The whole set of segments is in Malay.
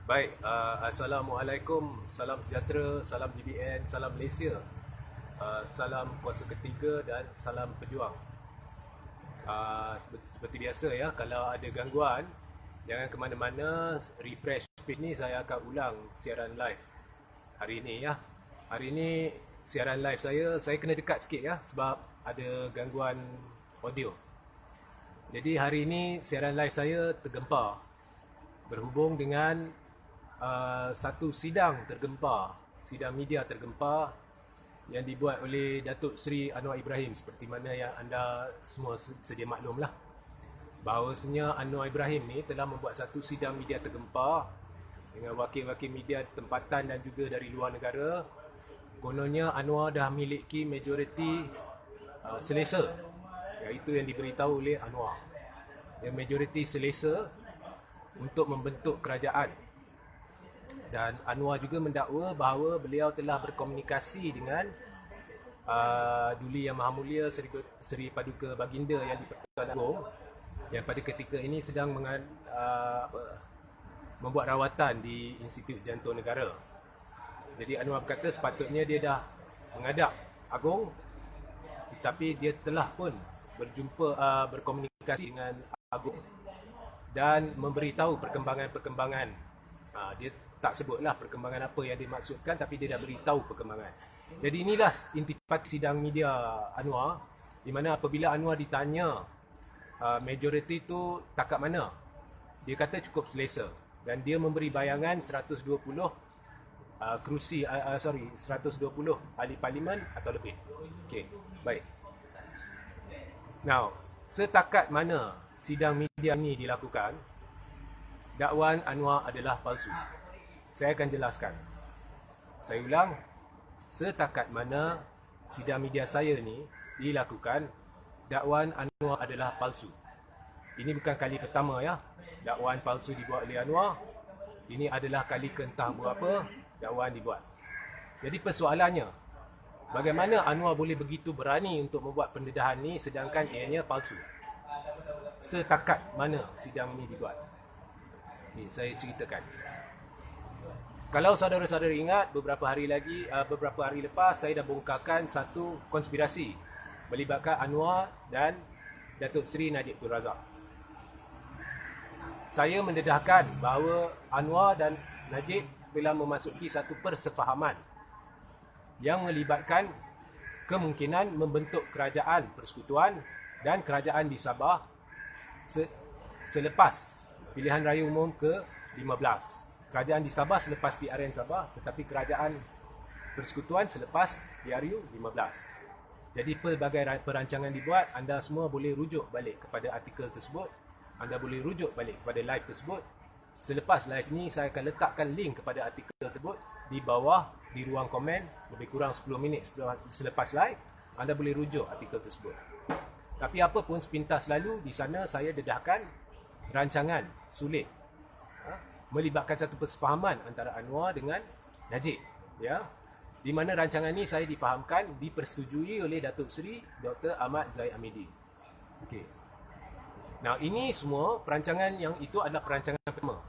Baik, Assalamualaikum, salam sejahtera, salam GBN, salam Malaysia, salam kuasa ketiga dan salam pejuang. Seperti biasa ya, kalau ada gangguan, jangan ke mana-mana, refresh page ni saya akan ulang siaran live hari ini ya. Hari ini siaran live saya kena dekat sikit ya sebab ada gangguan audio. Jadi hari ini siaran live saya tergempar berhubung dengan satu sidang tergempar, sidang media tergempar yang dibuat oleh Datuk Seri Anwar Ibrahim, seperti mana yang anda semua sedia maklumlah. Bahawasanya Anwar Ibrahim ni telah membuat satu sidang media tergempar dengan wakil-wakil media tempatan dan juga dari luar negara. Kononnya Anwar dah memiliki majoriti selesa, iaitu yang diberitahu oleh Anwar. Yang majoriti selesa untuk membentuk kerajaan. Dan Anwar juga mendakwa bahawa beliau telah berkomunikasi dengan Duli Yang Maha Mulia Seri Paduka Baginda yang di-Pertuan Agong yang pada ketika ini sedang membuat rawatan di Institut Jantung Negara. Jadi Anwar berkata sepatutnya dia dah menghadap Agong, tetapi dia telah pun berkomunikasi dengan Agong dan memberitahu perkembangan-perkembangan. Dia tak sebutlah perkembangan apa yang dimaksudkan, tapi dia dah beritahu perkembangan. Jadi inilah intipati sidang media Anwar, di mana apabila Anwar ditanya majoriti tu takat mana, dia kata cukup selesa dan dia memberi bayangan 120 120 ahli parlimen atau lebih. Okey, baik. Now, setakat mana sidang media ini dilakukan, dakwaan Anwar adalah palsu. Saya akan jelaskan. Saya ulang, setakat mana sidang media saya ni dilakukan, dakwaan Anwar adalah palsu. Ini bukan kali pertama ya, dakwaan palsu dibuat oleh Anwar. Ini adalah kali keentah berapa dakwaan dibuat. Jadi persoalannya, bagaimana Anwar boleh begitu berani untuk membuat pendedahan ni sedangkan ianya palsu? Setakat mana sidang ini dibuat? Ini saya ceritakan. Kalau saudara-saudara ingat, beberapa hari lepas saya dah bongkarkan satu konspirasi melibatkan Anwar dan Datuk Seri Najib Tun Razak. Saya mendedahkan bahawa Anwar dan Najib telah memasuki satu persefahaman yang melibatkan kemungkinan membentuk kerajaan persekutuan dan kerajaan di Sabah selepas pilihan raya umum ke-15. Kerajaan di Sabah selepas PRN Sabah, tetapi kerajaan persekutuan selepas PRU 15. Jadi pelbagai perancangan dibuat, anda semua boleh rujuk balik kepada artikel tersebut, anda boleh rujuk balik kepada live tersebut. Selepas live ni saya akan letakkan link kepada artikel tersebut di bawah di ruang komen, lebih kurang 10 minit selepas live, anda boleh rujuk artikel tersebut. Tapi apapun sepintas lalu di sana saya dedahkan rancangan sulit melibatkan satu persefahaman antara Anwar dengan Najib, ya, di mana rancangan ini saya difahamkan dipersetujui oleh Datuk Seri Dr. Ahmad Zahid Hamidi. Okey. Nah, ini semua perancangan yang itu adalah perancangan pertama.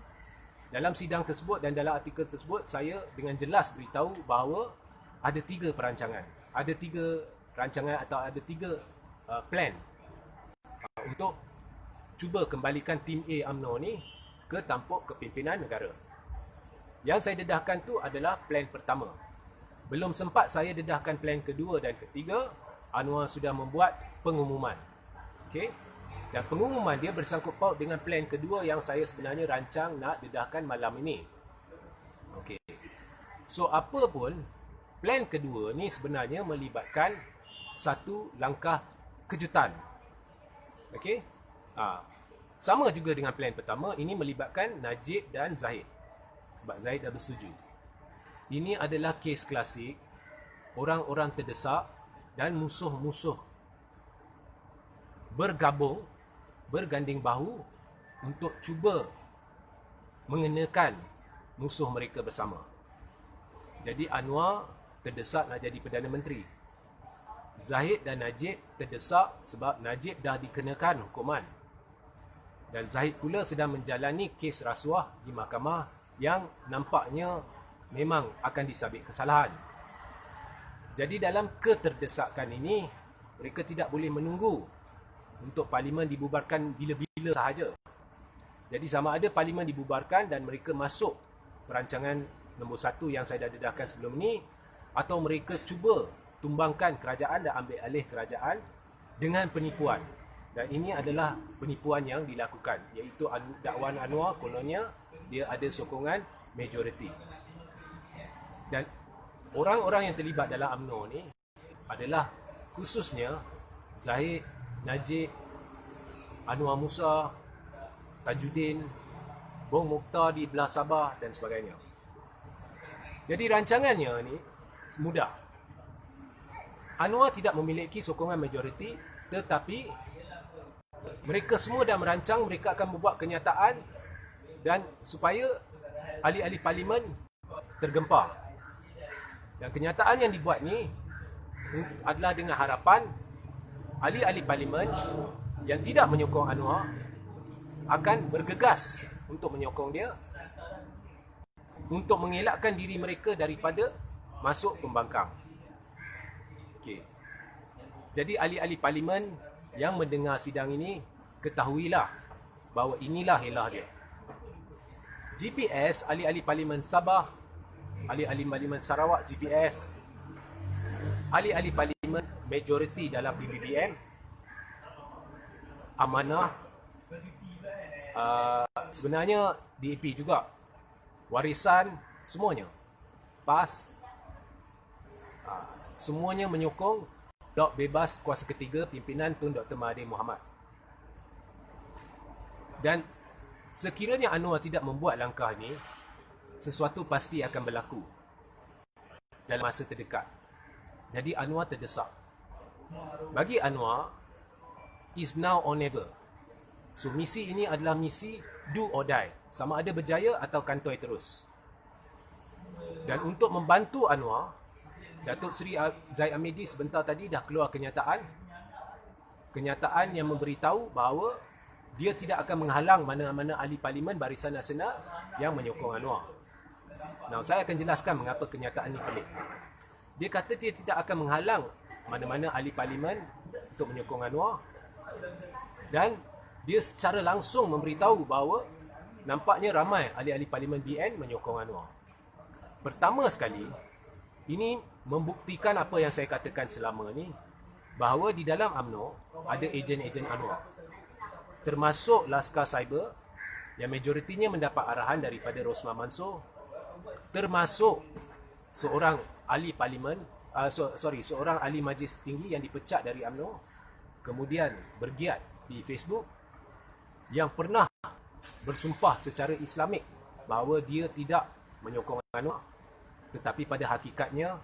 Dalam sidang tersebut dan dalam artikel tersebut saya dengan jelas beritahu bahawa ada 3 perancangan, ada 3 rancangan atau ada 3 plan untuk cuba kembalikan tim A UMNO ni ke tampuk kepimpinan negara. Yang saya dedahkan tu adalah plan pertama. Belum sempat saya dedahkan plan kedua dan ketiga, Anwar sudah membuat pengumuman. Okey? Dan pengumuman dia bersangkut paut dengan plan kedua yang saya sebenarnya rancang nak dedahkan malam ini. Okey. So apa pun, plan kedua ni sebenarnya melibatkan satu langkah kejutan. Okey? Sama juga dengan plan pertama, ini melibatkan Najib dan Zahid. Sebab Zahid dah bersetuju. Ini adalah kes klasik, orang-orang terdesak dan musuh-musuh bergabung, berganding bahu untuk cuba mengenakan musuh mereka bersama. Jadi Anwar terdesak nak jadi Perdana Menteri. Zahid dan Najib terdesak sebab Najib dah dikenakan hukuman. Dan Zahid pula sedang menjalani kes rasuah di Mahkamah yang nampaknya memang akan disabit kesalahan. Jadi dalam keterdesakan ini, mereka tidak boleh menunggu untuk parlimen dibubarkan bila-bila sahaja. Jadi sama ada parlimen dibubarkan dan mereka masuk perancangan nombor 1 yang saya dah dedahkan sebelum ini, atau mereka cuba tumbangkan kerajaan dan ambil alih kerajaan dengan penipuan. Dan ini adalah penipuan yang dilakukan, iaitu dakwaan Anwar kononnya dia ada sokongan majoriti. Dan orang-orang yang terlibat dalam UMNO ni adalah khususnya Zahid, Najib, Anwar Musa, Tajuddin, Bong Mokhtar di belah Sabah dan sebagainya. Jadi rancangannya ni mudah. Anwar tidak memiliki sokongan majoriti, tetapi mereka semua dah merancang, mereka akan membuat kenyataan dan supaya ahli-ahli parlimen tergempar. Dan kenyataan yang dibuat ni adalah dengan harapan ahli-ahli parlimen yang tidak menyokong Anwar akan bergegas untuk menyokong dia, untuk mengelakkan diri mereka daripada masuk pembangkang. Okey. Jadi ahli-ahli parlimen yang mendengar sidang ini, ketahuilah bahawa inilah helah dia. GPS, ahli-ahli parlimen Sabah, ahli-ahli parlimen Sarawak GPS, ahli-ahli parlimen majoriti dalam PBBM, Amanah, sebenarnya DAP juga, Warisan, semuanya PAS, semuanya menyokong blok bebas kuasa ketiga pimpinan Tun Dr. Mahathir Mohamad. Dan sekiranya Anwar tidak membuat langkah ini, sesuatu pasti akan berlaku dalam masa terdekat. Jadi Anwar terdesak. Bagi Anwar, is now or never. So misi ini adalah misi do or die. Sama ada berjaya atau kantoi terus. Dan untuk membantu Anwar, Datuk Seri Zahid Hamidi sebentar tadi dah keluar kenyataan yang memberitahu bahawa dia tidak akan menghalang mana-mana ahli parlimen Barisan Nasional yang menyokong Anwar. Nah, saya akan jelaskan mengapa kenyataan ini pelik. Dia kata dia tidak akan menghalang mana-mana ahli parlimen untuk menyokong Anwar, dan dia secara langsung memberitahu bahawa nampaknya ramai ahli-ahli parlimen BN menyokong Anwar. Pertama sekali, ini membuktikan apa yang saya katakan selama ni, bahawa di dalam UMNO ada ejen-ejen Anwar, termasuk Laskar Cyber yang majoritinya mendapat arahan daripada Rosman Mansor, termasuk seorang ahli parlimen, seorang ahli majlis tinggi yang dipecat dari UMNO, kemudian bergiat di Facebook, yang pernah bersumpah secara Islamik bahawa dia tidak menyokong Anwar, tetapi pada hakikatnya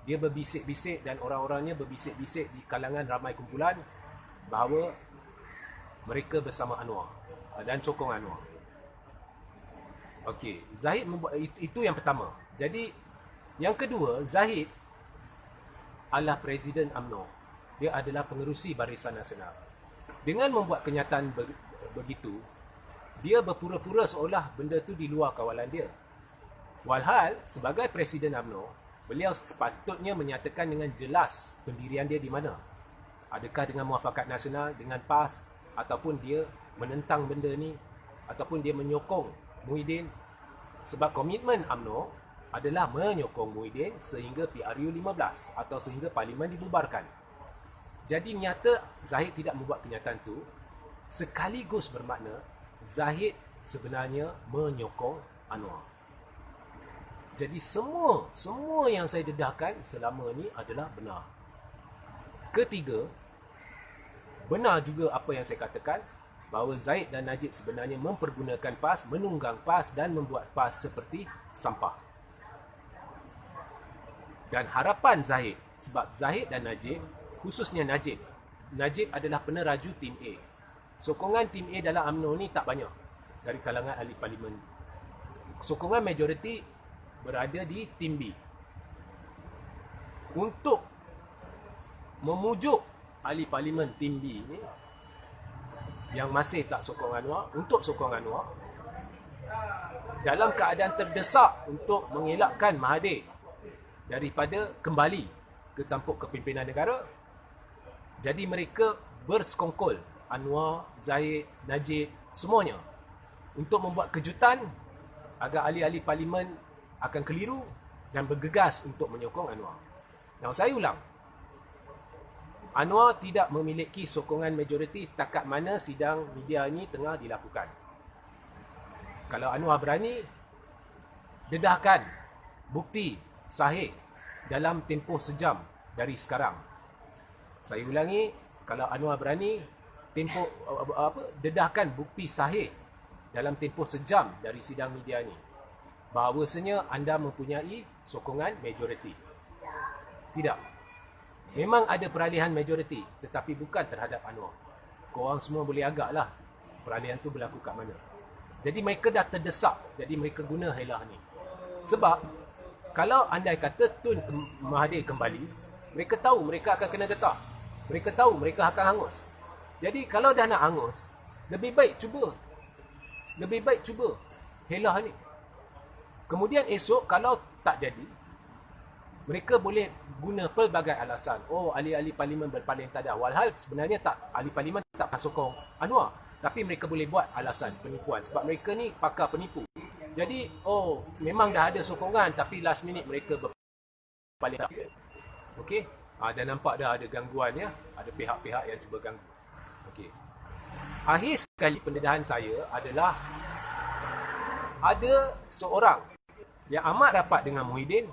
dia berbisik-bisik dan orang-orangnya berbisik-bisik di kalangan ramai kumpulan bahawa mereka bersama Anwar dan sokong Anwar. Okey, Zahid membuat itu yang pertama. Jadi yang kedua, Zahid adalah Presiden UMNO. Dia adalah pengerusi Barisan Nasional. Dengan membuat kenyataan begitu, dia berpura-pura seolah benda tu di luar kawalan dia. Walhal sebagai Presiden UMNO, beliau sepatutnya menyatakan dengan jelas pendirian dia di mana. Adakah dengan Muafakat Nasional, dengan PAS, ataupun dia menentang benda ni, ataupun dia menyokong Muhyiddin. Sebab komitmen UMNO adalah menyokong Muhyiddin sehingga PRU 15 atau sehingga parlimen dibubarkan. Jadi nyata Zahid tidak membuat kenyataan tu, sekaligus bermakna Zahid sebenarnya menyokong Anwar. Jadi semua yang saya dedahkan selama ni adalah benar. Ketiga, benar juga apa yang saya katakan bahawa Zahid dan Najib sebenarnya mempergunakan PAS, menunggang PAS dan membuat PAS seperti sampah. Dan harapan Zahid, sebab Zahid dan Najib, khususnya Najib adalah peneraju tim A. Sokongan tim A dalam UMNO ni tak banyak dari kalangan ahli parlimen. Sokongan majoriti berada di tim B. Untuk memujuk ahli parlimen tim B ni yang masih tak sokong Anwar untuk sokong Anwar, dalam keadaan terdesak untuk mengelakkan Mahathir daripada kembali ke tampuk kepimpinan negara. Jadi mereka bersekongkol, Anwar, Zahid, Najib, semuanya, untuk membuat kejutan agar ahli-ahli parlimen akan keliru dan bergegas untuk menyokong Anwar. Dan saya ulang, Anwar tidak memiliki sokongan majoriti setakat mana sidang media ini tengah dilakukan. Kalau Anwar berani, dedahkan bukti sahih dalam tempoh sejam dari sekarang. Saya ulangi, kalau Anwar berani, dedahkan bukti sahih dalam tempoh sejam dari sidang media ini, bahawasanya anda mempunyai sokongan majoriti. Tidak. Memang ada peralihan majoriti, tetapi bukan terhadap Anwar. Korang semua boleh agaklah peralihan tu berlaku kat mana. Jadi mereka dah terdesak, jadi mereka guna helah ni. Sebab kalau andai kata Tun Mahathir kembali, mereka tahu mereka akan kena getah. Mereka tahu mereka akan hangus. Jadi kalau dah nak hangus, lebih baik cuba helah ni. Kemudian esok kalau tak jadi, mereka boleh guna pelbagai alasan. Oh, ahli-ahli parlimen berpaling tadah. Walhal sebenarnya tak, ahli parlimen tak sokong Anwar. Tapi mereka boleh buat alasan penipuan. Sebab mereka ni pakar penipu. Jadi, oh, memang dah ada sokongan tapi last minute mereka berpaling tadah. Okey? Dan nampak dah ada gangguan ya. Ada pihak-pihak yang cuba ganggu. Okey. Akhir sekali pendedahan saya adalah ada seorang yang amat rapat dengan Muhyiddin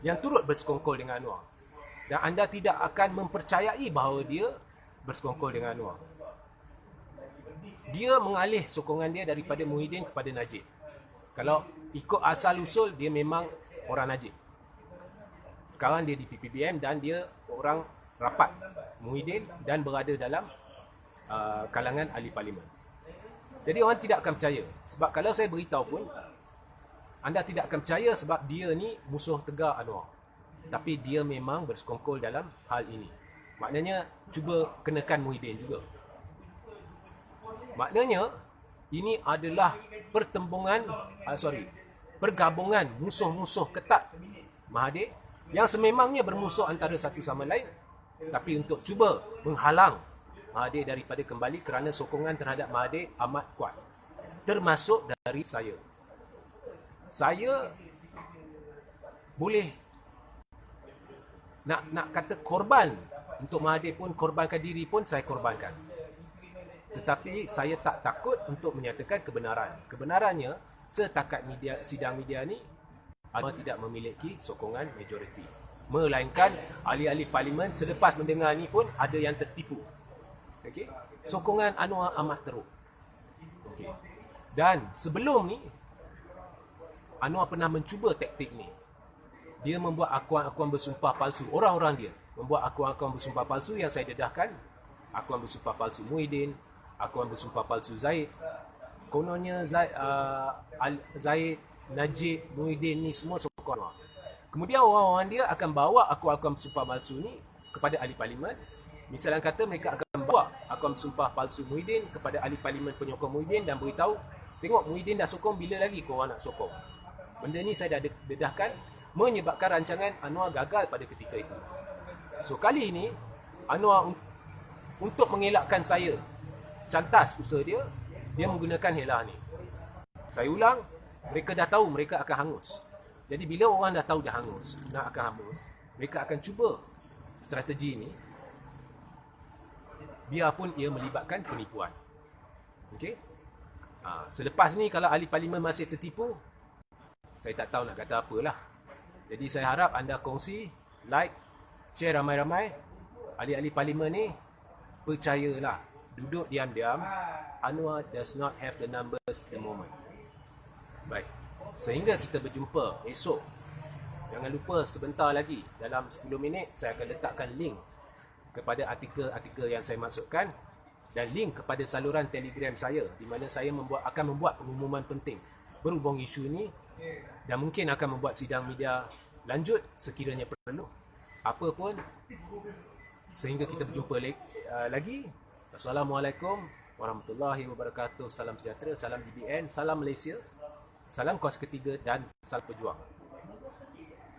yang turut bersekongkol dengan Anwar. Dan anda tidak akan mempercayai bahawa dia bersekongkol dengan Anwar. Dia mengalih sokongan dia daripada Muhyiddin kepada Najib. Kalau ikut asal-usul, dia memang orang Najib. Sekarang dia di PPBM dan dia orang rapat Muhyiddin dan berada dalam kalangan ahli parlimen. Jadi orang tidak akan percaya. Sebab kalau saya beritahu pun, anda tidak akan percaya sebab dia ni musuh tegar Anwar. Tapi dia memang bersekongkol dalam hal ini. Maknanya, cuba kenakan Muhyiddin juga. Maknanya, ini adalah pergabungan musuh-musuh ketat Mahathir yang sememangnya bermusuh antara satu sama lain, tapi untuk cuba menghalang Mahathir daripada kembali kerana sokongan terhadap Mahathir amat kuat. Termasuk dari saya. Saya boleh nak kata korban untuk Mahathir pun, korbankan diri pun saya korbankan. Tetapi saya tak takut untuk menyatakan kebenaran. Kebenarannya, setakat sidang media ni, Anwar tidak memiliki sokongan majoriti. Melainkan ahli-ahli parlimen selepas mendengar ni pun ada yang tertipu. Okay? Sokongan Anwar amat teruk. Okay. Dan sebelum ni, Anwar pernah mencuba taktik ni. Dia membuat akuan-akuan bersumpah palsu. Orang-orang dia membuat akuan-akuan bersumpah palsu yang saya dedahkan. Akuan bersumpah palsu Muhyiddin, akuan bersumpah palsu Zahid. Kononnya Zahid, Najib, Muhyiddin ni semua sokong Anwar. Kemudian orang-orang dia akan bawa akuan-akuan bersumpah palsu ni kepada ahli parlimen. Misalnya kata mereka akan bawa akuan bersumpah palsu Muhyiddin kepada ahli parlimen penyokong Muhyiddin dan beritahu, tengok Muhyiddin dah sokong, bila lagi korang nak sokong. Benda ni saya dah dedahkan, menyebabkan rancangan Anwar gagal pada ketika itu. So kali ini, Anwar untuk mengelakkan saya cantas usaha dia menggunakan helah ni. Saya ulang, mereka dah tahu mereka akan hangus. Jadi bila orang dah tahu dah hangus, nak akan hangus, mereka akan cuba strategi ni, biarpun ia melibatkan penipuan. Okey? Selepas ni kalau ahli parlimen masih tertipu, saya tak tahu nak kata apalah. Jadi saya harap anda kongsi, like, share ramai-ramai. Ahli-ahli parlimen ni, percayalah, duduk diam-diam, Anwar does not have the numbers at the moment. Baik, sehingga kita berjumpa esok. Jangan lupa sebentar lagi, dalam 10 minit, saya akan letakkan link kepada artikel-artikel yang saya maksudkan dan link kepada saluran Telegram saya di mana saya akan membuat pengumuman penting berhubung isu ini dan mungkin akan membuat sidang media lanjut sekiranya perlu. Apa pun, sehingga kita berjumpa lagi. Assalamualaikum warahmatullahi wabarakatuh. Salam sejahtera, salam GBN, salam Malaysia. Salam Kuasa Ketiga dan Salam Pejuang.